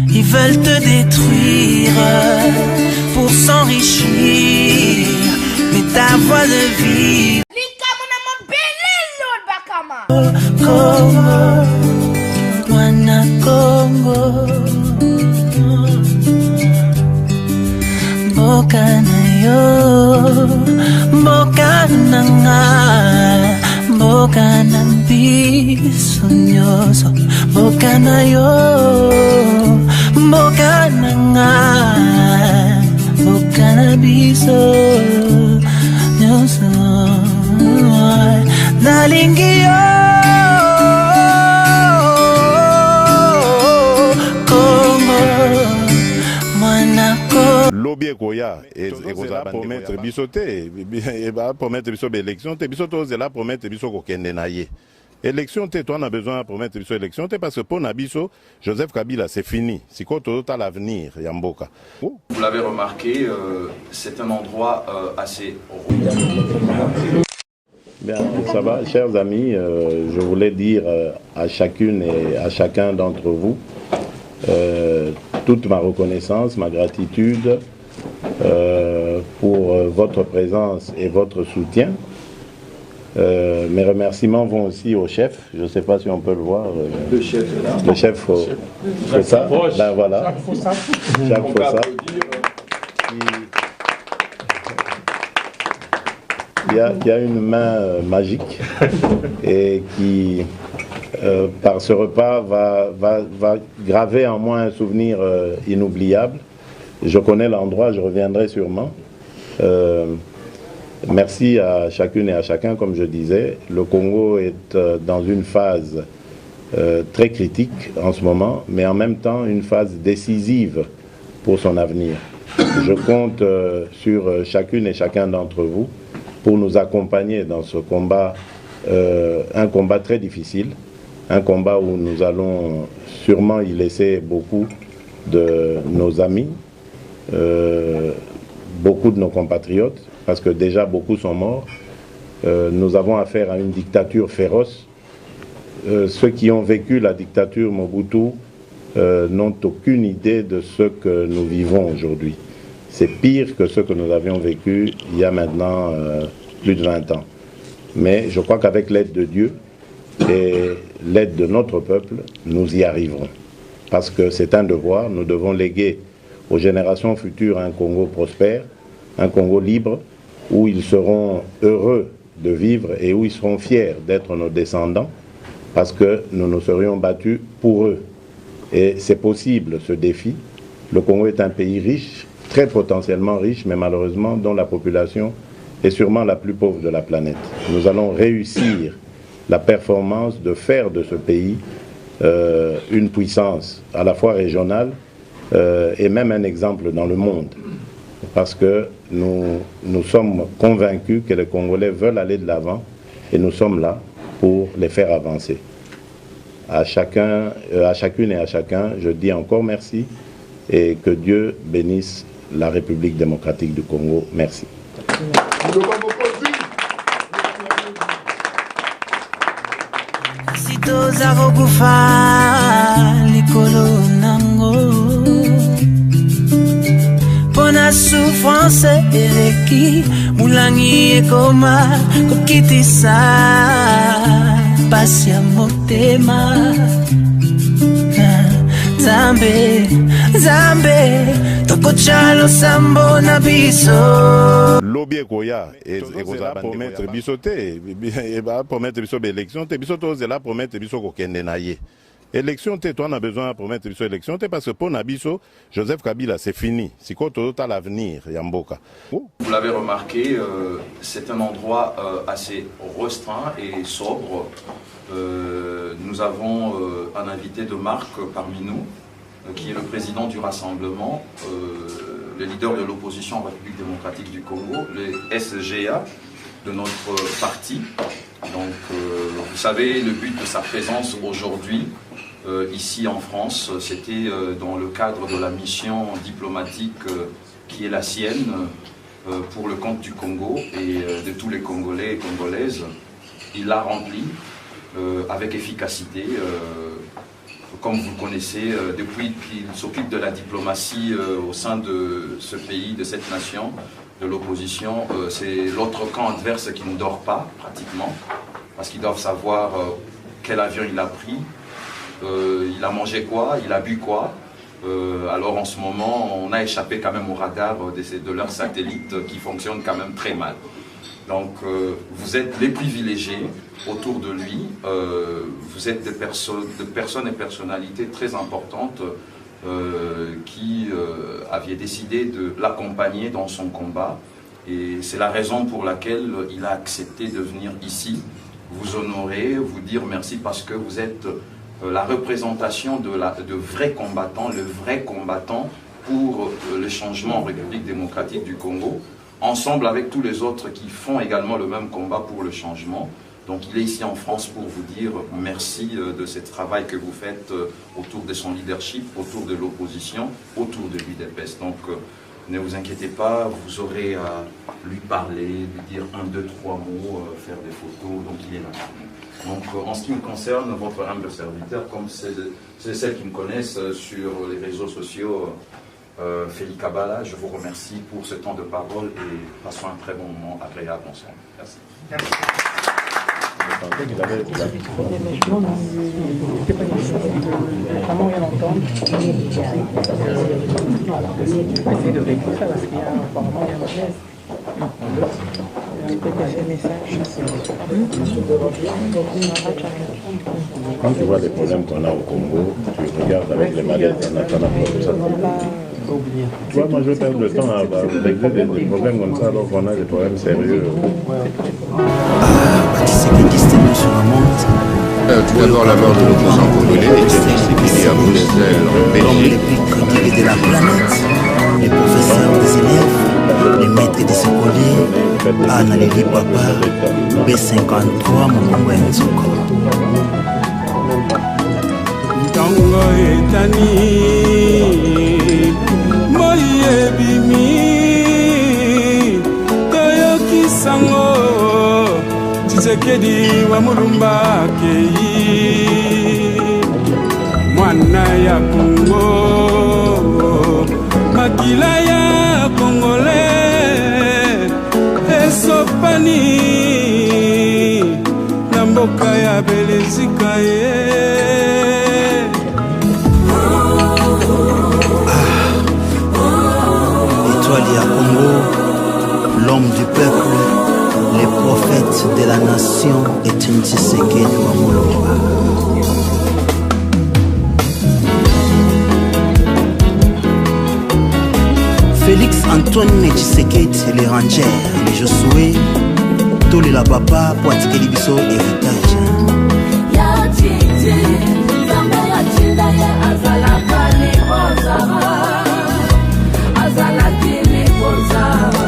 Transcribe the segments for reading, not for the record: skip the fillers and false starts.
Ils veulent te détruire pour s'enrichir, mais ta voie de vie. Congo, Mwana Congo, Mboka na yo, Mboka na nga, Mboka na biso nyonso, Mboka na yo, Mboka na nga, Mboka na biso nyonso, nalingi yo. Lobby Koya et là promettre bisoté et va promettre biso élection te biso to là promettre biso ko kende na ye élection te toi on a besoin de promettre biso élection te parce que pour Nabiso Joseph Kabila c'est fini si quoi tout à l'avenir Yamboka. Vous l'avez remarqué, c'est un endroit assez bien. Ça va, chers amis, je voulais dire à chacune et à chacun d'entre vous toute ma reconnaissance, ma gratitude pour votre présence et votre soutien. Mes remerciements vont aussi au chef. Je ne sais pas si on peut le voir. Le chef est là. Le chef, c'est ça. Ben voilà. Jacques Fossa. Qui a une main magique et qui, par ce repas, va graver en moi un souvenir inoubliable. Je connais l'endroit, je reviendrai sûrement. Merci à chacune et à chacun, comme je disais. Le Congo est dans une phase très critique en ce moment, mais en même temps une phase décisive pour son avenir. Je compte sur chacune et chacun d'entre vous pour nous accompagner dans ce combat, un combat très difficile, un combat où nous allons sûrement y laisser beaucoup de nos amis, beaucoup de nos compatriotes, parce que déjà beaucoup sont morts. Nous avons affaire à une dictature féroce. Ceux qui ont vécu la dictature Mobutu n'ont aucune idée de ce que nous vivons aujourd'hui. C'est pire que ce que nous avions vécu il y a maintenant plus de 20 ans. Mais je crois qu'avec l'aide de Dieu et l'aide de notre peuple, nous y arriverons. Parce que c'est un devoir, nous devons léguer aux générations futures un Congo prospère, un Congo libre, où ils seront heureux de vivre et où ils seront fiers d'être nos descendants, parce que nous nous serions battus pour eux. Et c'est possible, ce défi. Le Congo est un pays riche, très potentiellement riche, mais malheureusement dont la population est sûrement la plus pauvre de la planète. Nous allons réussir la performance de faire de ce pays une puissance à la fois régionale et même un exemple dans le monde. Parce que nous sommes convaincus que les Congolais veulent aller de l'avant et nous sommes là pour les faire avancer. À chacune et à chacun, je dis encore merci et que Dieu bénisse la République démocratique du Congo. Merci. Pona souffrance eleki mulangi ekoma kokitisa pasi ya motema Zambe Zambe tokochalo sambo na biso Lobby Koya et là promettre bisoté et va promettre biso élection te biso to là promettre biso ko kende na ye élection te toi on a besoin de promettre biso élection te parce que pour Nabiso Joseph Kabila c'est fini si quoi tout à l'avenir Yamboka. Vous l'avez remarqué, c'est un endroit assez restreint et sobre. Nous avons un invité de marque parmi nous qui est le président du Rassemblement, le leader de l'opposition en République démocratique du Congo, le SGA de notre parti. Donc, vous savez, le but de sa présence aujourd'hui, ici en France, c'était dans le cadre de la mission diplomatique qui est la sienne pour le compte du Congo et de tous les Congolais et Congolaises. Il l'a rempli avec efficacité. comme vous le connaissez, depuis qu'il s'occupe de la diplomatie au sein de ce pays, de cette nation, de l'opposition, c'est l'autre camp adverse qui ne dort pas, pratiquement, parce qu'ils doivent savoir quel avion il a pris, il a mangé quoi, il a bu quoi. Alors en ce moment, on a échappé quand même au radar de leurs satellites qui fonctionnent quand même très mal. Donc vous êtes les privilégiés autour de lui, vous êtes des personnes et personnalités très importantes qui avaient décidé de l'accompagner dans son combat. Et c'est la raison pour laquelle il a accepté de venir ici, vous honorer, vous dire merci parce que vous êtes la représentation de vrais combattants, le vrai combattant pour le changement en République démocratique du Congo, ensemble avec tous les autres qui font également le même combat pour le changement. Donc il est ici en France pour vous dire merci de ce travail que vous faites autour de son leadership, autour de l'opposition, autour de l'UDPS. Donc ne vous inquiétez pas, vous aurez à lui parler, lui dire 1, 2, 3 mots, faire des photos, donc il est là. Donc en ce qui me concerne, votre humble serviteur, comme c'est celles qui me connaissent sur les réseaux sociaux, Félix Kabala, je vous remercie pour ce temps de parole et passons un très bon moment agréable ensemble. Merci. Merci. Quand tu vois les problèmes qu'on a au Congo, tu regardes avec les malaises en attendant pour ça. Tu vois, moi je vais perdre le temps à régler des problèmes comme ça alors qu'on a des problèmes sérieux. Tout d'abord la mort de l'opposant congolais était exécuté à Bruxelles, en Belgique. Les plus connus de la planète, les professeurs des élèves, les maîtres des écoliers, Analélie Papa, B53, Mokongo et Nzoko. Ntango etani, moi ebimi, toyoki sango. Tshisekedi wa Mulumba kei mwana ya Congo makila ya Congolais esopani na mboka ya Belezika Étoile ya Congo, l'homme du peuple, les prophètes de la nation est une Tshisekedi wa Mulumba. Félix Antoine Tshisekedi, les rangers, les Josué, tous les la papa, pour attirer biso héritage. Ya titi, zamba ya chinda ya azala kali ozara, azala kili ozara.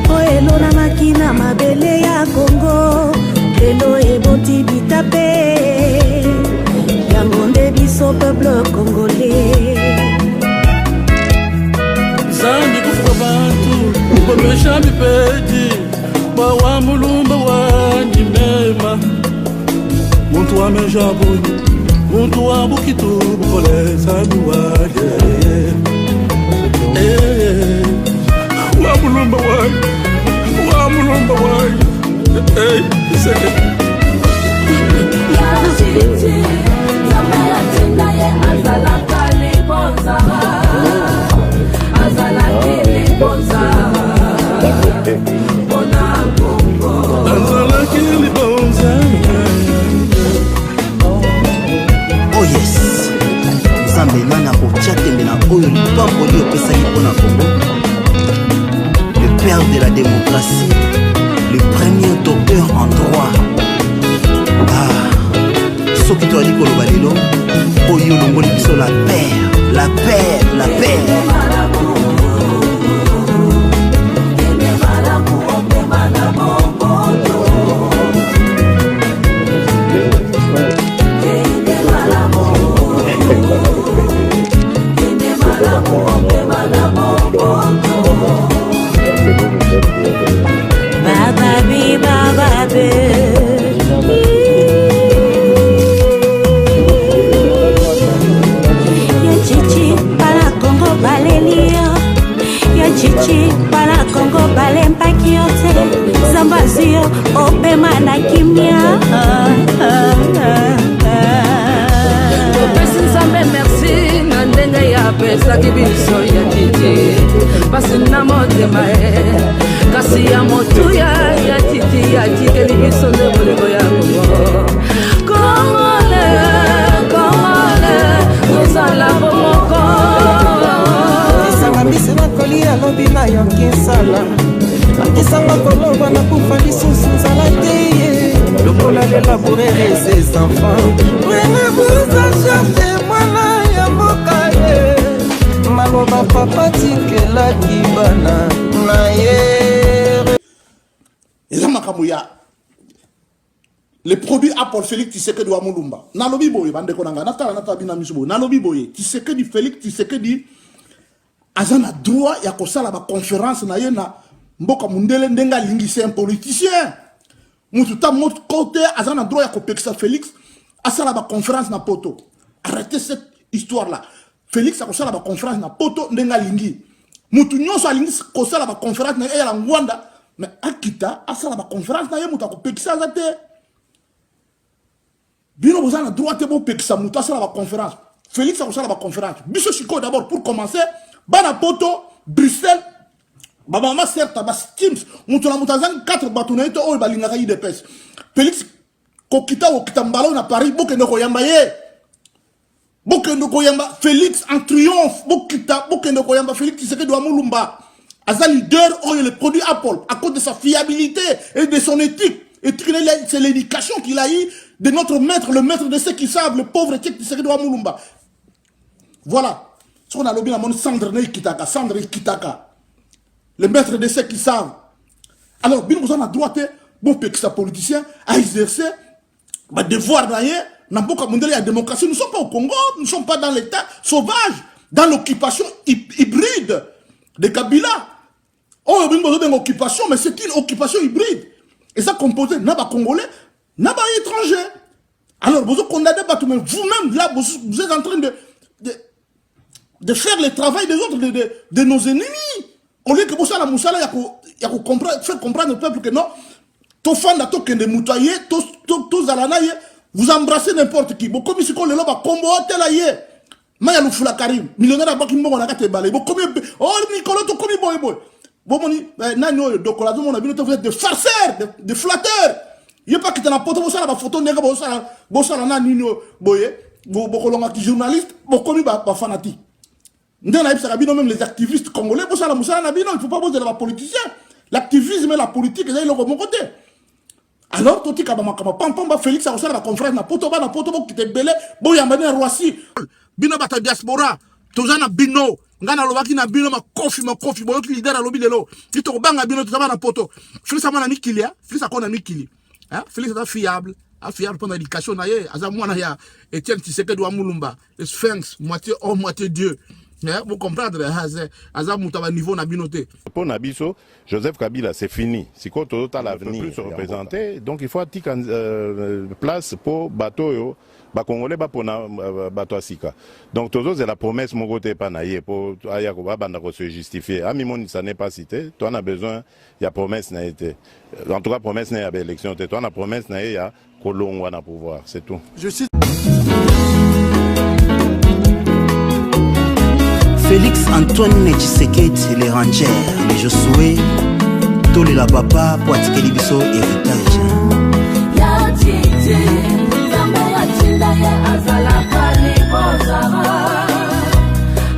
Oelona makina mabele ya Congo, lelo eboti bitape, yango nde biso peuple congolais. Zambi kufa bantu, ukomesha mipedi, bawa Mulumba wanyimema. Muntu wa mejabuni, muntu wa bukitu, bukole sabu waje. Wa Mulumba wai, Tshisekedi. Ya titi, zamba ya chinda ya azala kali ozara, azala kili ozara. Bona Congo, azala kili ozara. Oh yes, Nzambe nana kotia tembe na oyo lipamboli opesaki mpona Congo. Le père de la démocratie, le premier docteur en droit. Ah, soki to ali koloba lelo, oyo longoli biso la paix, la paix, la paix. soki biso ya titi pasi na motema kasi ya motuya ya titi ya tikeli biso nde bolingo ya Kongole Kongole ozala bomoko isanga bisi nakoli alobi na yo kinsala akisanga koloba na kufa lisusu nzala te lokola l'élaborer ses enfants vraiment vous a cherché mwana ya mboka ye maloba papa tikelaki bana na ye eza makambo ya le produit Apple Félix Tshisekedi wa Mulumba nalobi boye bandeko nanga natala bina miso boye nalobi boye Tshisekedi Félix Tshisekedi azana droit ya kosala ba conférence na ye na mboka mundele ndenga lingi c'est un politicien mutu ta mot côté azana droit ya kopekisa Félix asala ba conférence na poto arrêtez cette histoire là Félix a kosala ba conférence na poto ndenga lingi mutu nyonso alingi kosala ba conférence na ya Ngwanda mais akita asala ba conférence na ye mutu akopekisa za te bino bozana droit te bo pekisa mutu asala ba conférence Félix a kosala ba conférence biso chiko d'abord pour commencer bana poto Bruxelles baba ma certes ba Teams mutu na mutazan 4 batunaito o balingaka IDPS Félix kokita mbalo na Paris bokende koyamba ye bokende koyamba Félix en triomphe bokende koyamba Félix Tshisekedi wa Mulumba aza leader o le produit Apple à cause de sa fiabilité et de son éthique. C'est l'éducation qu'il a eu de notre maître, le maître de ceux qui savent, le pauvre Tshisekedi wa Mulumba. Voilà. Ce qu'on a lobby dans le monde, Sandre Kitaka. Le maître de ceux qui savent. Alors, bien nous avons droit, bon, que sa politicien a exercé le devoir d'ailleurs, dans la démocratie. Nous ne sommes pas au Congo, nous ne sommes pas dans l'état sauvage, dans l'occupation hybride de Kabila. Oh, il y a une occupation, mais c'est une occupation hybride. Et ça composé, n'a pas congolais, n'a pas étranger. Alors, vous condamnez pas tout, mais vous-même, là, vous êtes en train de faire le travail des autres, de nos ennemis. Au lieu que vous la moussala, il y a faire comprendre au peuple que non, tout fan da token de moutaye, tout zalanaye, vous embrassez n'importe qui. Bon, comme ici, qu'on le loba, combo, telaye. Maya Lufula Karim, millionnaire à Bakim Bongo, on a gâté balé. Bon, comme, oh, Nicolas, tout comme boy. Bon, moni, Nano, Dokolado, mon ami, vous êtes des farceurs, des flatteurs. Il n'y a pas que tu as photo, vous avez la photo, vous avez la nino, boye, vous avez journaliste, vous avez des fanatiques. Même les activistes congolais, vous avez il ne faut pas poser les politiciens. L'activisme et la politique, ils sont de mon côté. Alors, tout le monde, Félix a reçu la conférence, na poto, qui te belé, bon, il y a un Roissy. Bino bata diaspora, tozana bino, ngana lobaki na bino ma kofi, boyo ki leader a lobi lelo. Tito banga bino tozaba na poto. Félix a mwana mikilia, Félix a kona mikili. Félix a fiable pour l'éducation na ye, aza mwana ya Etienne Tshisekedi wa Mulumba, le Sphinx, moitié homme, moitié Dieu. Vous comprenez, aza mutaba niveau na binote. Pour Nabiso, Joseph Kabila, c'est fini. Si quoi tout l'avenir plus se représenter, donc il faut une place pour bateau. Ba Congolais ba pour bateau Sika. Donc toujours c'est la promesse mon côté pas naïe pour ayakoba banda se justifier. Ami mon ça n'est pas cité. Toi on a besoin il y a promesse n'a été. En tout cas promesse n'a pas élection. Toi on a promesse n'a il y a Kolongo na pouvoir, c'est tout. Je cite Félix Antoine Tshisekedi, les rangers, les Josué, tous les la papa, pour attirer biso héritage. Ya titi, zambe ya chinda ye azala kali bozara,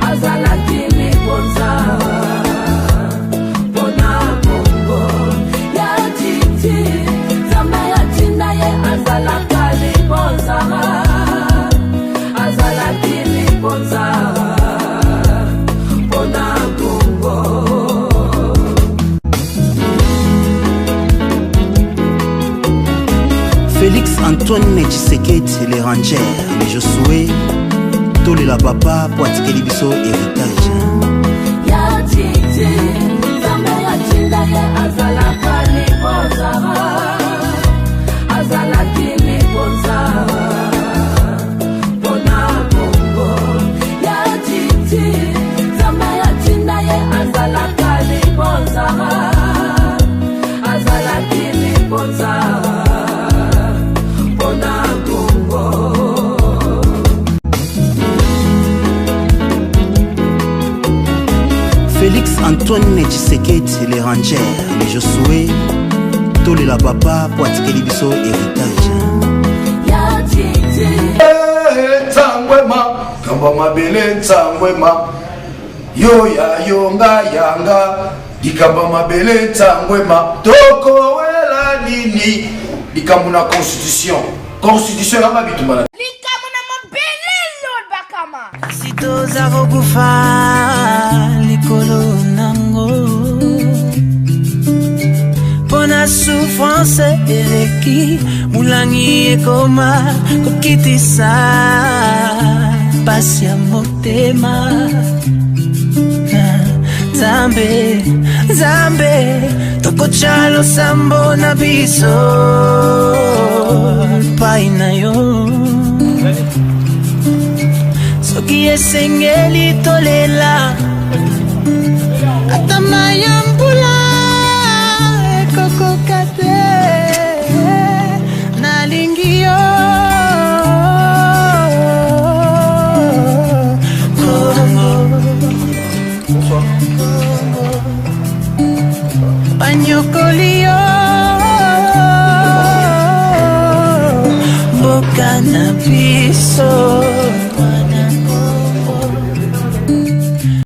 azala kili bozara, bona Congo. Ya titi, zambe ya chinda ye azala kali bozara, azala kili bozara. Félix Antoine Tshisekedi, les rangers, les Josué, tous les la papa, pour attirer biso héritage. Ya titi, zambe ya chinda ye azala kali bozara, azala kili bozara, bona Congo. Ya titi, zambe ya chinda ye azala kali bozara, azala kili bozara. Antoine Tshisekedi, les Rangers, les Josué, tous les la papa pour attirer biso héritage. Tsangwema, kamba mabele tsangwema, yo ya yonga yanga, dikamba mabele tsangwema, toko wela nini, dikamuna constitution, constitution la mabitumana. Likamuna mabele lord bakama. Sito zavo kufa likolo nango, pona souffrance eleki, mulangi ekoma kokitisa pasi ya motema. Zambe, Zambe, tokochalo sambo na biso paina yo. Soki esengeli tolela atama ya mbula ekokokate nalingi yo. Banyokolio boka na biso